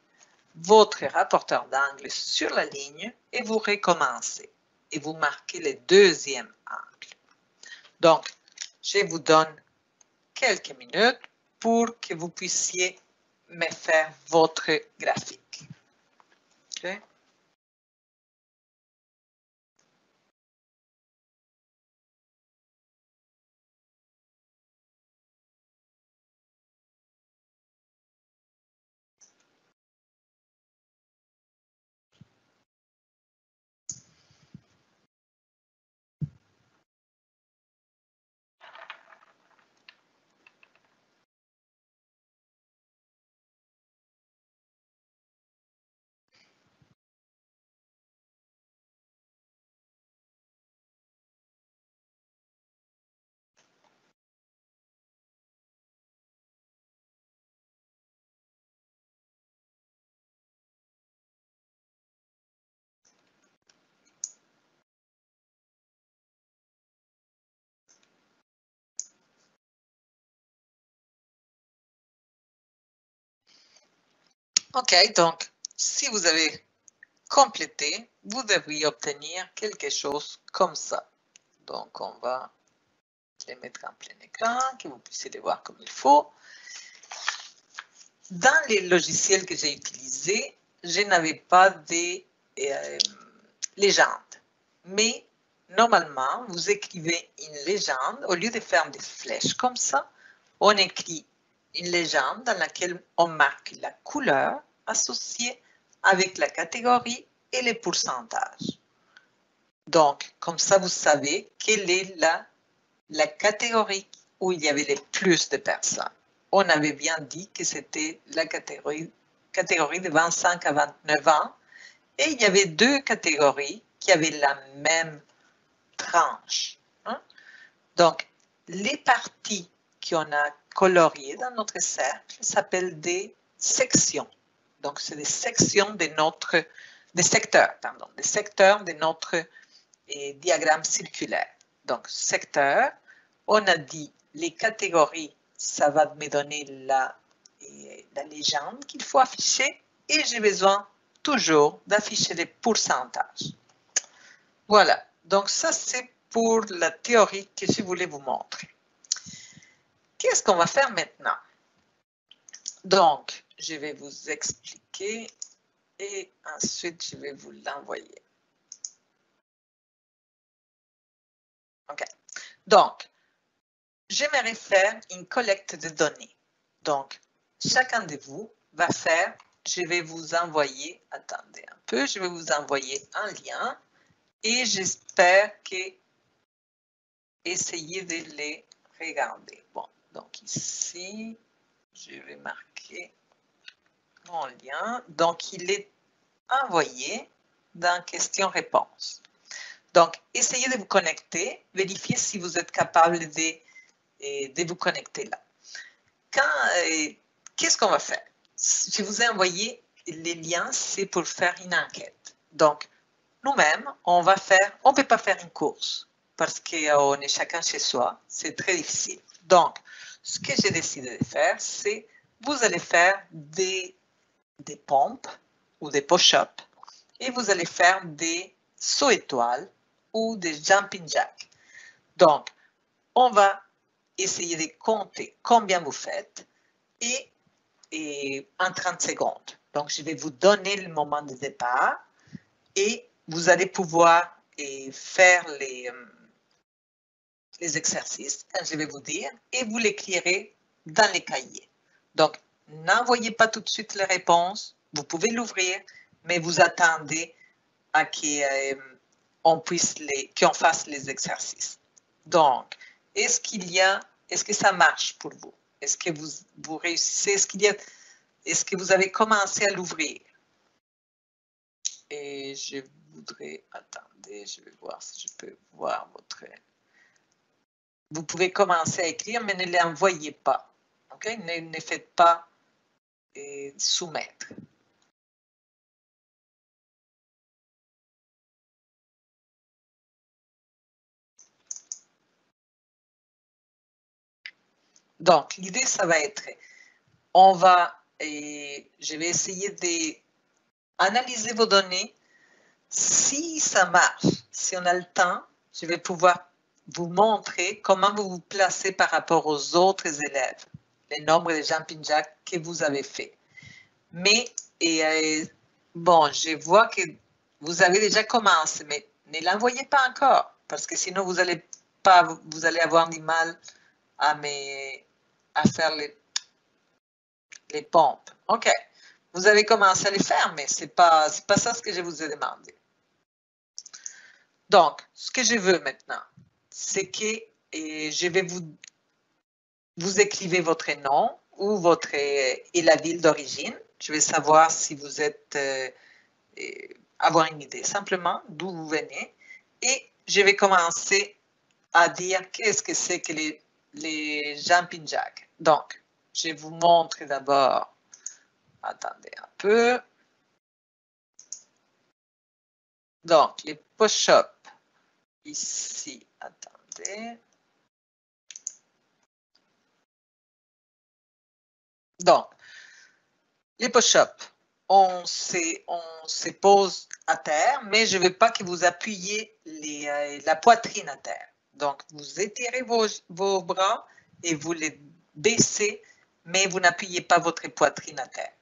votre rapporteur d'angle sur la ligne et vous recommencez. Et vous marquez le deuxième angle. Donc, je vous donne quelques minutes pour que vous puissiez me faire votre graphique. Okay? OK, donc, si vous avez complété, vous devriez obtenir quelque chose comme ça. Donc, on va les mettre en plein écran, que vous puissiez les voir comme il faut. Dans les logiciels que j'ai utilisés, je n'avais pas de légendes. Mais normalement, vous écrivez une légende, au lieu de faire des flèches comme ça, on écrit une légende dans laquelle on marque la couleur associée avec la catégorie et les pourcentages. Donc, comme ça, vous savez quelle est la catégorie où il y avait le plus de personnes. On avait bien dit que c'était la catégorie de 25 à 29 ans et il y avait deux catégories qui avaient la même tranche. Hein? Donc, les parties qu'on a coloriées dans notre cercle s'appellent des sections. Donc, c'est des sections de notre, des secteurs de notre diagramme circulaire. Donc, secteur, on a dit les catégories, ça va me donner la légende qu'il faut afficher et j'ai besoin toujours d'afficher les pourcentages. Voilà, donc ça c'est pour la théorie que je voulais vous montrer. Qu'est-ce qu'on va faire maintenant? Donc, je vais vous expliquer et ensuite je vais vous l'envoyer. OK. Donc, j'aimerais faire une collecte de données. Donc, chacun de vous va faire, je vais vous envoyer, attendez un peu, je vais vous envoyer un lien et j'espère que essayez de les regarder. Bon, donc ici, je vais marquer mon lien. Donc, il est envoyé dans question-réponse. Donc, essayez de vous connecter, vérifiez si vous êtes capable de vous connecter là. Qu'est-ce qu'on va faire? Je vous ai envoyé les liens, c'est pour faire une enquête. Donc, nous-mêmes, on ne peut pas faire une course parce qu'on est chacun chez soi, c'est très difficile. Donc, ce que j'ai décidé de faire, c'est vous allez faire des pompes ou des push-ups et vous allez faire des sauts étoiles ou des jumping jacks. Donc, on va essayer de compter combien vous faites et en 30 secondes. Donc, je vais vous donner le moment de départ et vous allez pouvoir faire les exercices, je vais vous dire, et vous l'écrirez dans les cahiers. Donc, n'envoyez pas tout de suite les réponses, vous pouvez l'ouvrir, mais vous attendez à qu'on fasse les exercices. Donc, est-ce que ça marche pour vous? Est-ce que vous réussissez? Est-ce que vous avez commencé à l'ouvrir? Et je voudrais, attendez, je vais voir si je peux voir votre... Vous pouvez commencer à écrire, mais ne les envoyez pas. Okay? Ne faites pas soumettre. Donc, l'idée, ça va être, je vais essayer d'analyser vos données. Si ça marche, si on a le temps, je vais pouvoir vous montrer comment vous vous placez par rapport aux autres élèves, les nombres de jumping jacks que vous avez fait. Mais, bon, je vois que vous avez déjà commencé, mais ne l'envoyez pas encore, parce que sinon vous allez avoir du mal à faire les pompes. OK. Vous avez commencé à les faire, mais ce n'est pas ça ce que je vous ai demandé. Donc, ce que je veux maintenant, c'est que je vais vous écrivez votre nom ou et la ville d'origine. Je vais savoir si vous êtes, avoir une idée simplement d'où vous venez. Et je vais commencer à dire qu'est-ce que c'est que les jumping jacks. Donc, je vous montre d'abord, attendez un peu. Donc, les push-ups, ici, attendez. Donc, les push-ups, on se pose à terre, mais je ne veux pas que vous appuyiez la poitrine à terre. Donc, vous étirez vos bras et vous les baissez, mais vous n'appuyez pas votre poitrine à terre.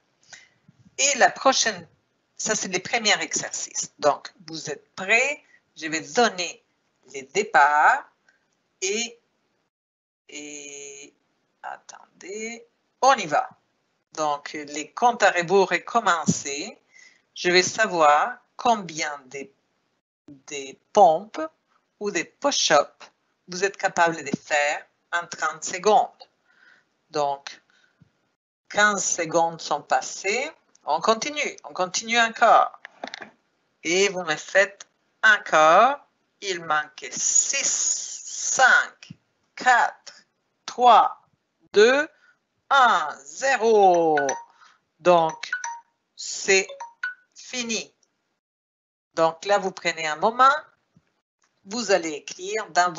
Et la prochaine, ça c'est les premiers exercices. Donc, vous êtes prêts? Je vais donner les départs et attendez, on y va. Donc, les comptes à rebours est commencé. Je vais savoir combien des pompes ou des push-ups vous êtes capable de faire en 30 secondes. Donc, 15 secondes sont passées. On continue encore. Et vous me faites encore. Il manque 6, 5, 4, 3, 2, 1, 0. Donc, c'est fini. Donc là, vous prenez un moment. Vous allez écrire dans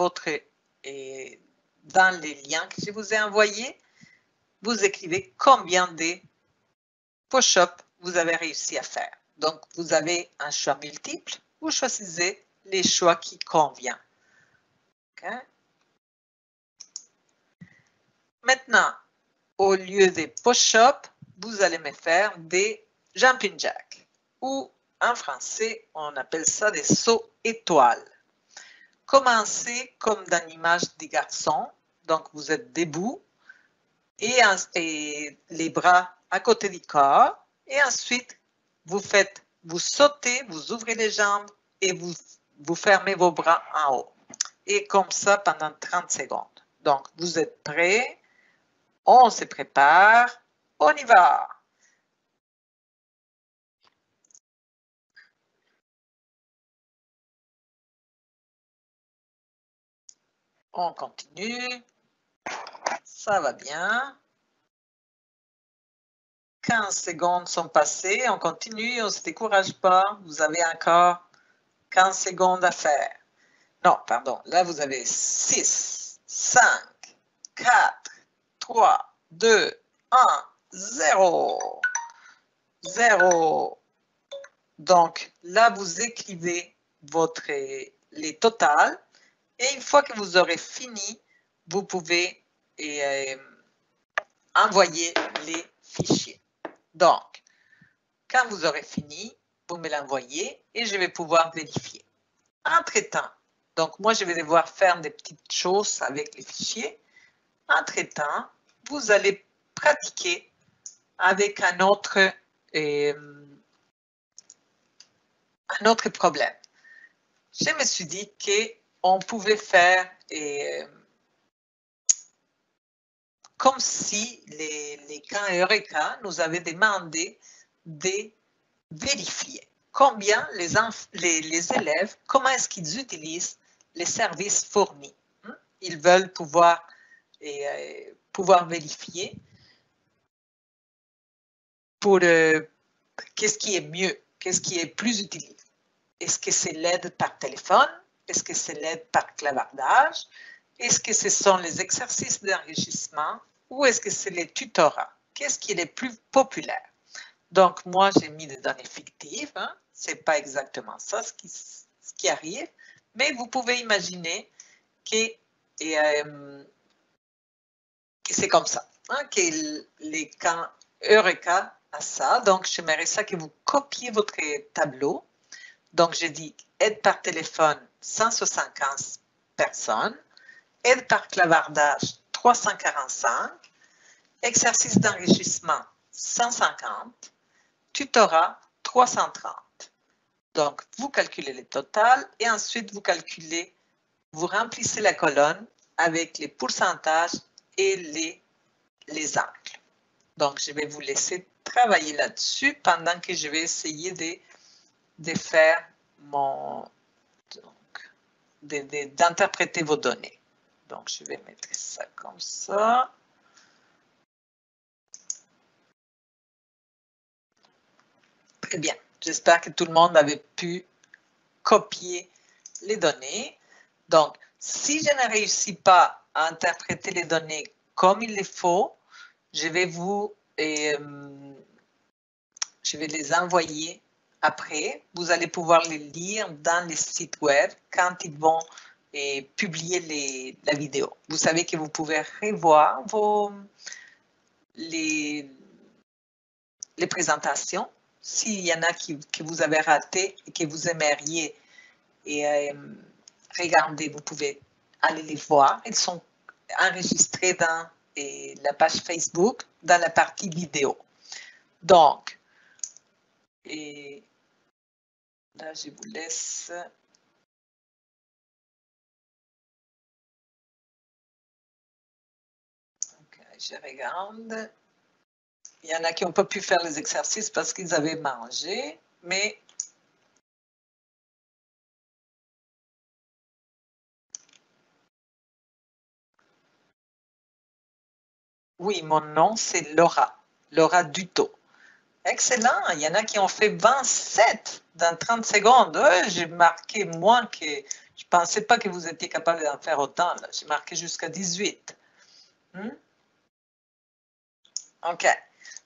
les liens que je vous ai envoyés. Vous écrivez combien de push-ups vous avez réussi à faire. Donc, vous avez un choix multiple. Vous choisissez les choix qui conviennent. Okay? Maintenant, au lieu des push-ups, vous allez me faire des jumping jacks. Ou en français, on appelle ça des sauts étoiles. Commencez comme dans l'image des garçons. Donc, vous êtes debout et les bras à côté du corps. Et ensuite, vous sautez, vous ouvrez les jambes et vous fermez vos bras en haut. Et comme ça pendant 30 secondes. Donc, vous êtes prêts? On se prépare. On y va. On continue. Ça va bien. 15 secondes sont passées. On continue. On ne se décourage pas. Vous avez encore 15 secondes à faire. Non, pardon. Là, vous avez 6, 5, 4, 3, 2, 1, 0. 0. Donc, là, vous écrivez les totals. Et une fois que vous aurez fini, vous pouvez envoyer les fichiers. Donc, quand vous aurez fini, vous me l'envoyez et je vais pouvoir vérifier. Entre-temps, donc moi, je vais devoir faire des petites choses avec les fichiers. Entre-temps, vous allez pratiquer avec un autre problème. Je me suis dit qu'on pouvait faire comme si les camps Eureka nous avaient demandé de vérifier combien les élèves, comment est-ce qu'ils utilisent les services fournis. Ils veulent pouvoir vérifier pour qu'est-ce qui est mieux, qu'est-ce qui est plus utilisé. Est-ce que c'est l'aide par téléphone? Est-ce que c'est l'aide par clavardage? Est-ce que ce sont les exercices d'enrichissement ou est-ce que c'est les tutorats? Qu'est-ce qui est le plus populaire? Donc, moi, j'ai mis des données fictives. Ce n'est pas exactement ça ce qui arrive, mais vous pouvez imaginer que c'est comme ça, que les camps Eureka a ça. Donc, j'aimerais ça que vous copiez votre tableau. Donc, j'ai dit aide par téléphone, 175 personnes. Aide par clavardage, 345. Exercice d'enrichissement, 150. Tutorat, 330. Donc, vous calculez le total et ensuite vous remplissez la colonne avec les pourcentages et les angles. Donc, je vais vous laisser travailler là-dessus pendant que je vais essayer de faire d'interpréter vos données. Donc, je vais mettre ça comme ça. Très bien. J'espère que tout le monde avait pu copier les données. Donc, si je ne réussis pas à interpréter les données comme il le faut, je vais vous je vais les envoyer après. Vous allez pouvoir les lire dans les sites web quand ils vont publier la vidéo. Vous savez que vous pouvez revoir les présentations. S'il y en a que vous avez raté et que vous aimeriez regarder, vous pouvez aller les voir. Ils sont enregistrés dans la page Facebook, dans la partie vidéo. Donc, là, je vous laisse. Okay, je regarde. Il y en a qui n'ont pas pu faire les exercices parce qu'ils avaient mangé, mais oui, mon nom, c'est Laura. Laura Duto. Excellent. Il y en a qui ont fait 27 dans 30 secondes. J'ai marqué moins que... Je ne pensais pas que vous étiez capable d'en faire autant. J'ai marqué jusqu'à 18. OK.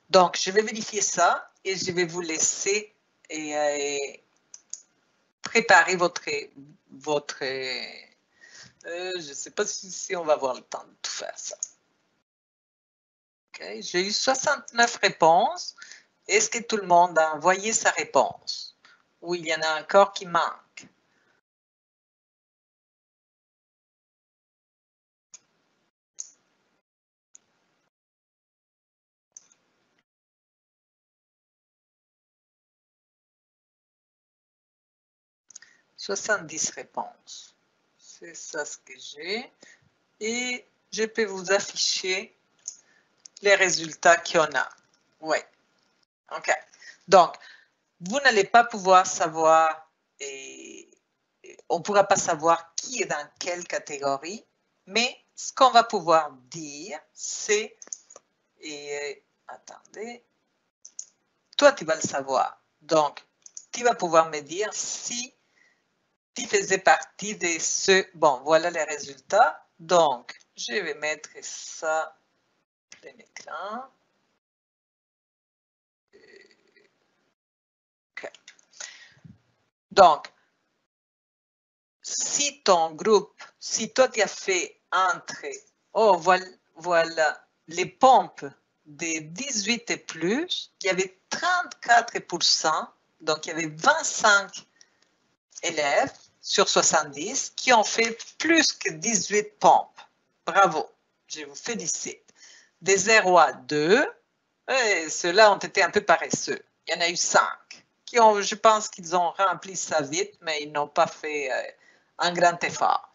Donc, je vais vérifier ça et je vais vous laisser préparer votre je ne sais pas si on va avoir le temps de tout faire ça. OK. J'ai eu 69 réponses. Est-ce que tout le monde a envoyé sa réponse? Ou il y en a encore qui manquent? « 70 réponses. C'est ça ce que j'ai. Et je peux vous afficher les résultats qu'il y en a. Oui. OK. Donc, vous n'allez pas pouvoir savoir, on ne pourra pas savoir qui est dans quelle catégorie, mais ce qu'on va pouvoir dire, c'est, attendez, toi tu vas le savoir. Donc, tu vas pouvoir me dire si tu faisais partie de ceux, bon, voilà les résultats. Donc, je vais mettre ça plein écran. OK. Donc, si ton groupe, si toi tu as fait entre, oh voilà, les pompes de 18 et plus, il y avait 34%, donc il y avait 25 élèves sur 70 qui ont fait plus que 18 pompes. Bravo, je vous félicite. De 0 à 2, ceux-là ont été un peu paresseux. Il y en a eu 5. Je pense qu'ils ont rempli ça vite, mais ils n'ont pas fait un grand effort.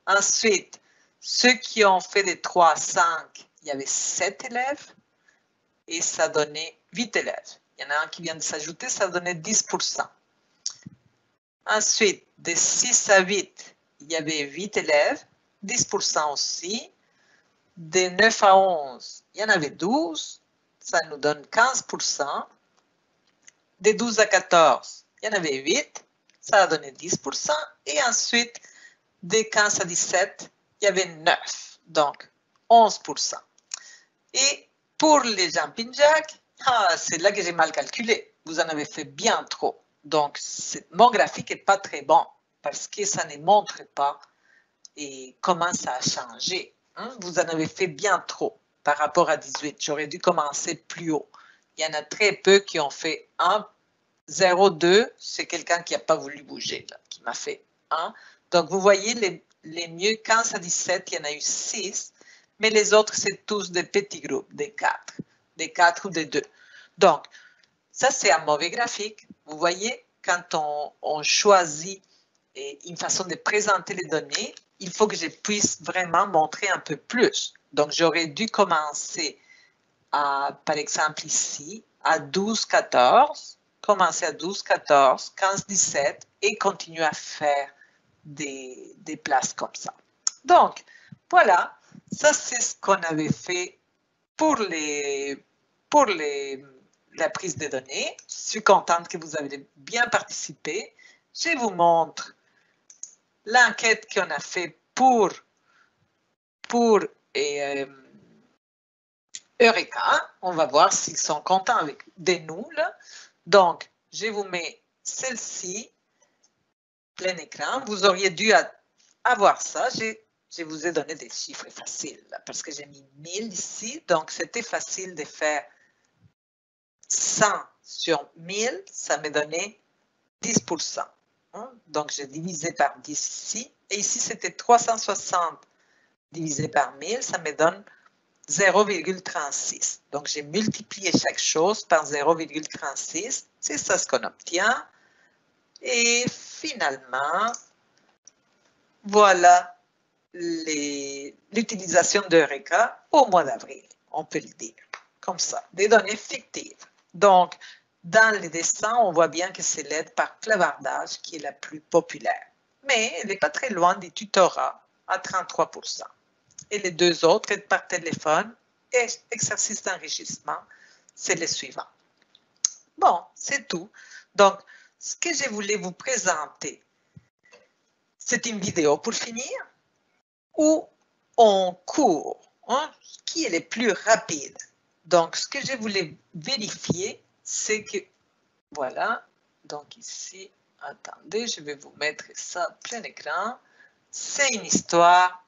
Ensuite, ceux qui ont fait des 3 à 5, il y avait 7 élèves et ça donnait 8 élèves. Il y en a un qui vient de s'ajouter, ça donnait 10%. Ensuite, de 6 à 8, il y avait 8 élèves, 10% aussi. De 9 à 11, il y en avait 12, ça nous donne 15%. De 12 à 14, il y en avait 8, ça a donné 10%. Et ensuite, de 15 à 17, il y avait 9, donc 11%. Et pour les jumping jacks, c'est là que j'ai mal calculé. Vous en avez fait bien trop. Donc, mon graphique n'est pas très bon parce que ça ne montre pas comment ça a changé. Vous en avez fait bien trop par rapport à 18. J'aurais dû commencer plus haut. Il y en a très peu qui ont fait 1, 0, 2. C'est quelqu'un qui n'a pas voulu bouger, là, qui m'a fait 1. Donc, vous voyez, les mieux 15 à 17, il y en a eu 6. Mais les autres, c'est tous des petits groupes, des 4 ou des 2. Donc, ça, c'est un mauvais graphique. Vous voyez, quand on choisit une façon de présenter les données, il faut que je puisse vraiment montrer un peu plus. Donc, j'aurais dû commencer, par exemple ici, à 12, 14, commencer à 12, 14, 15, 17 et continuer à faire des places comme ça. Donc, voilà, ça c'est ce qu'on avait fait pour la prise de données. Je suis contente que vous avez bien participé. Je vous montre l'enquête qu'on a fait pour Eureka. On va voir s'ils sont contents de nous, là. Donc, je vous mets celle-ci, plein écran. Vous auriez dû avoir ça. Je vous ai donné des chiffres faciles là, parce que j'ai mis 1000 ici. Donc, c'était facile de faire 100 sur 1000. Ça me donnait 10%. Donc, j'ai divisé par 10 ici. Et ici, c'était 360 divisé par 1000. Ça me donne 0,36. Donc, j'ai multiplié chaque chose par 0,36. C'est ça ce qu'on obtient. Et finalement, voilà l'utilisation d'Eureka au mois d'avril, on peut le dire, comme ça, des données fictives. Donc, dans les dessins, on voit bien que c'est l'aide par clavardage qui est la plus populaire. Mais elle n'est pas très loin du tutorat, à 33%. Et les deux autres, aide par téléphone et exercice d'enrichissement, c'est les suivants. Bon, c'est tout. Donc, ce que je voulais vous présenter, c'est une vidéo pour finir, où on court, hein, qui est le plus rapide. Donc, ce que je voulais vérifier, c'est que, voilà, donc ici, attendez, je vais vous mettre ça plein écran. C'est une histoire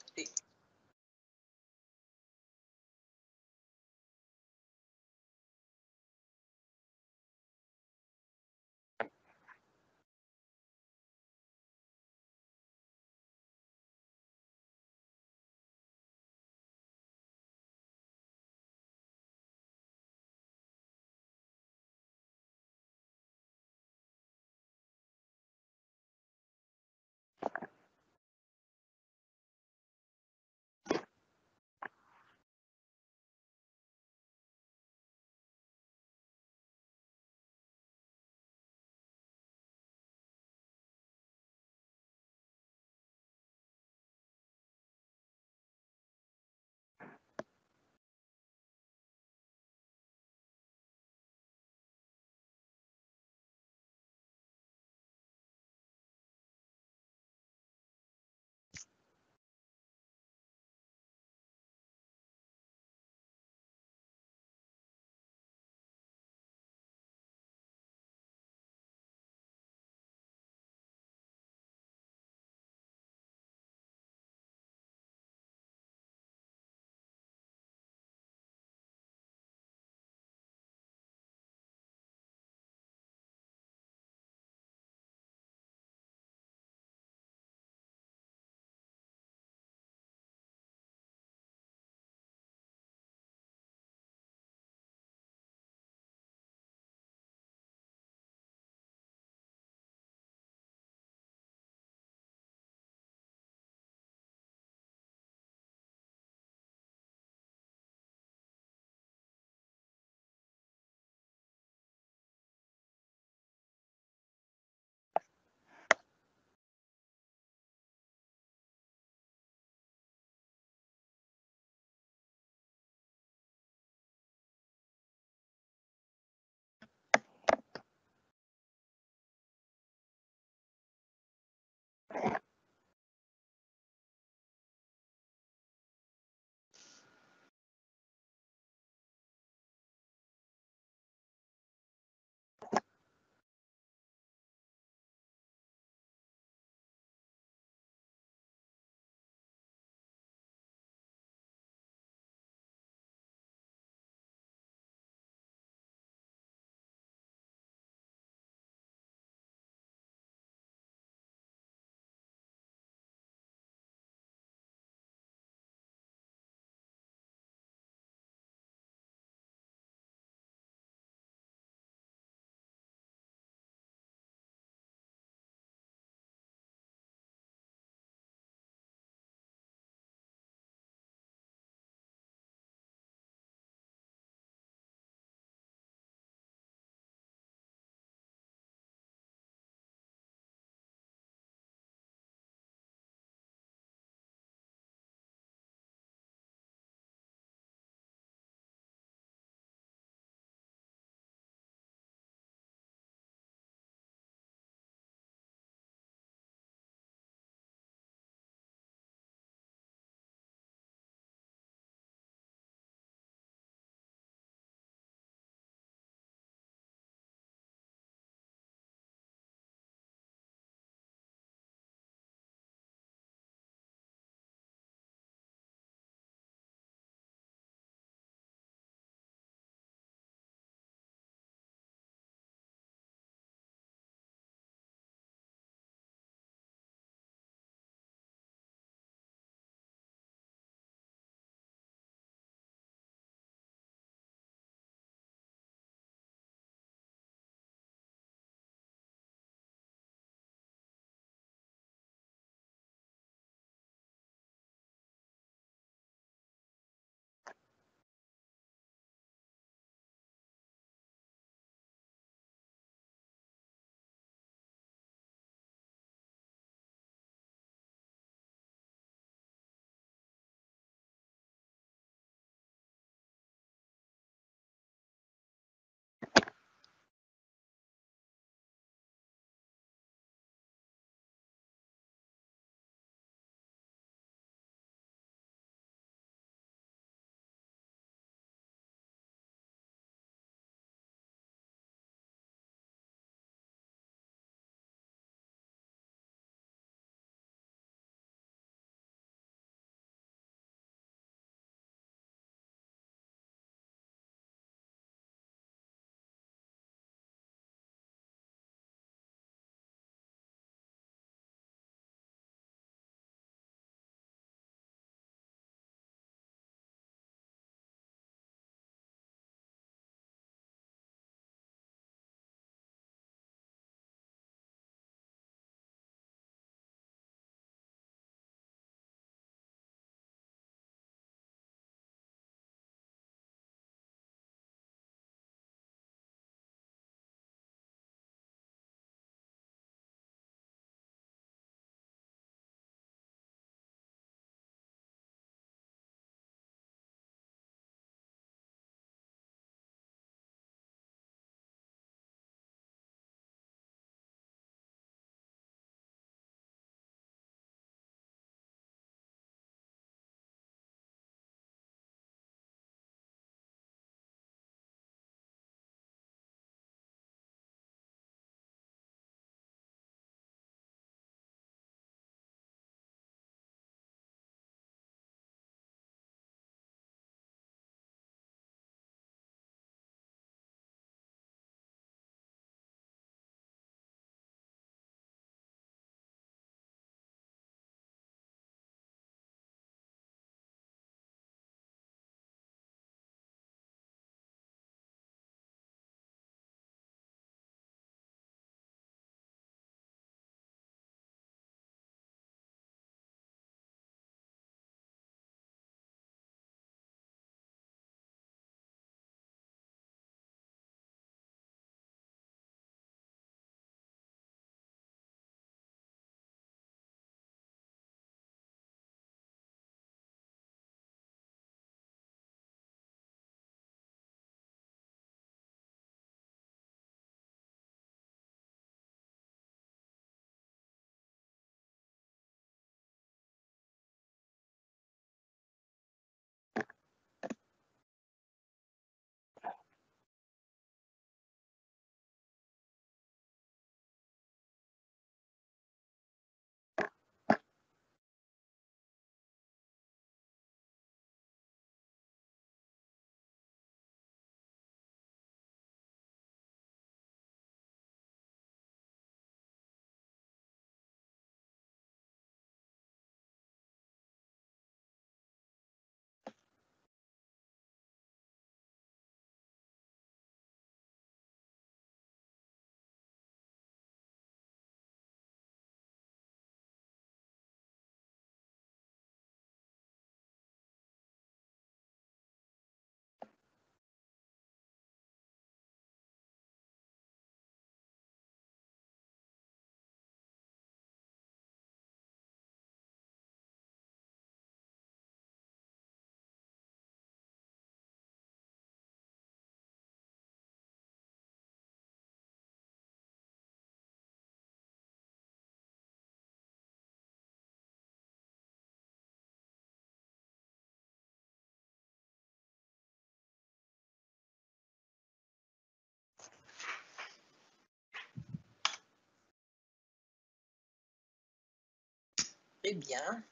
Très bien.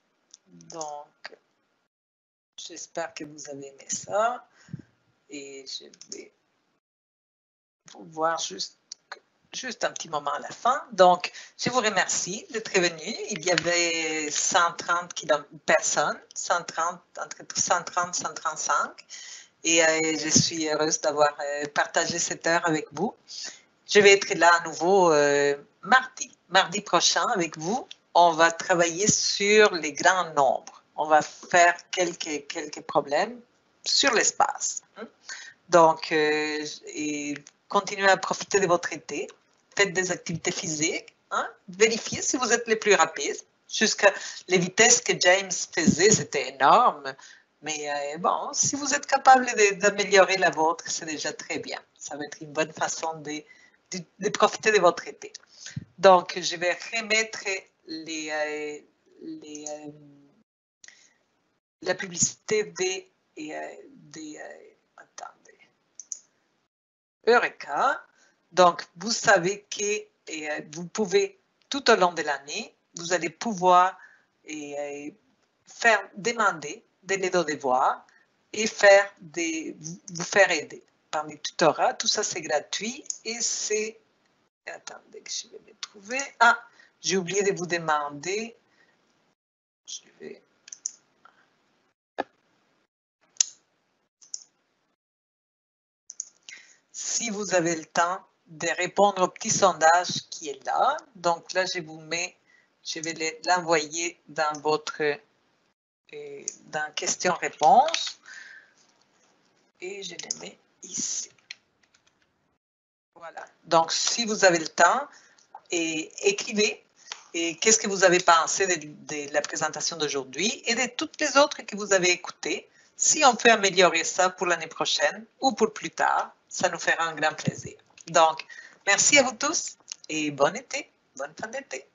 Donc, j'espère que vous avez aimé ça. Et je vais vous voir juste un petit moment à la fin. Donc, je vous remercie d'être venu. Il y avait 130 personnes, 130, entre 130 et 135. Et je suis heureuse d'avoir partagé cette heure avec vous. Je vais être là à nouveau mardi prochain avec vous. On va travailler sur les grands nombres. On va faire quelques problèmes sur l'espace. Donc, et continuez à profiter de votre été. Faites des activités physiques. Vérifiez si vous êtes les plus rapides. Jusqu'à les vitesses que James faisait, c'était énorme. Mais bon, si vous êtes capable d'améliorer la vôtre, c'est déjà très bien. Ça va être une bonne façon de profiter de votre été. Donc, je vais remettre la publicité des attendez. Eureka. Donc, vous savez que vous pouvez, tout au long de l'année, vous allez pouvoir demander de l'aide aux devoirs et vous faire aider par les tutorats. Tout ça, c'est gratuit et c'est... Attendez, je vais me trouver. Ah, j'ai oublié de vous demander. Je vais... Si vous avez le temps de répondre au petit sondage qui est là. Donc là, je vais l'envoyer dans dans questions-réponses. Et je les mets ici. Voilà. Donc, si vous avez le temps, écrivez qu'est-ce que vous avez pensé de la présentation d'aujourd'hui et de toutes les autres que vous avez écoutées. Si on peut améliorer ça pour l'année prochaine ou pour plus tard, ça nous fera un grand plaisir. Donc, merci à vous tous et bon été, bonne fin d'été.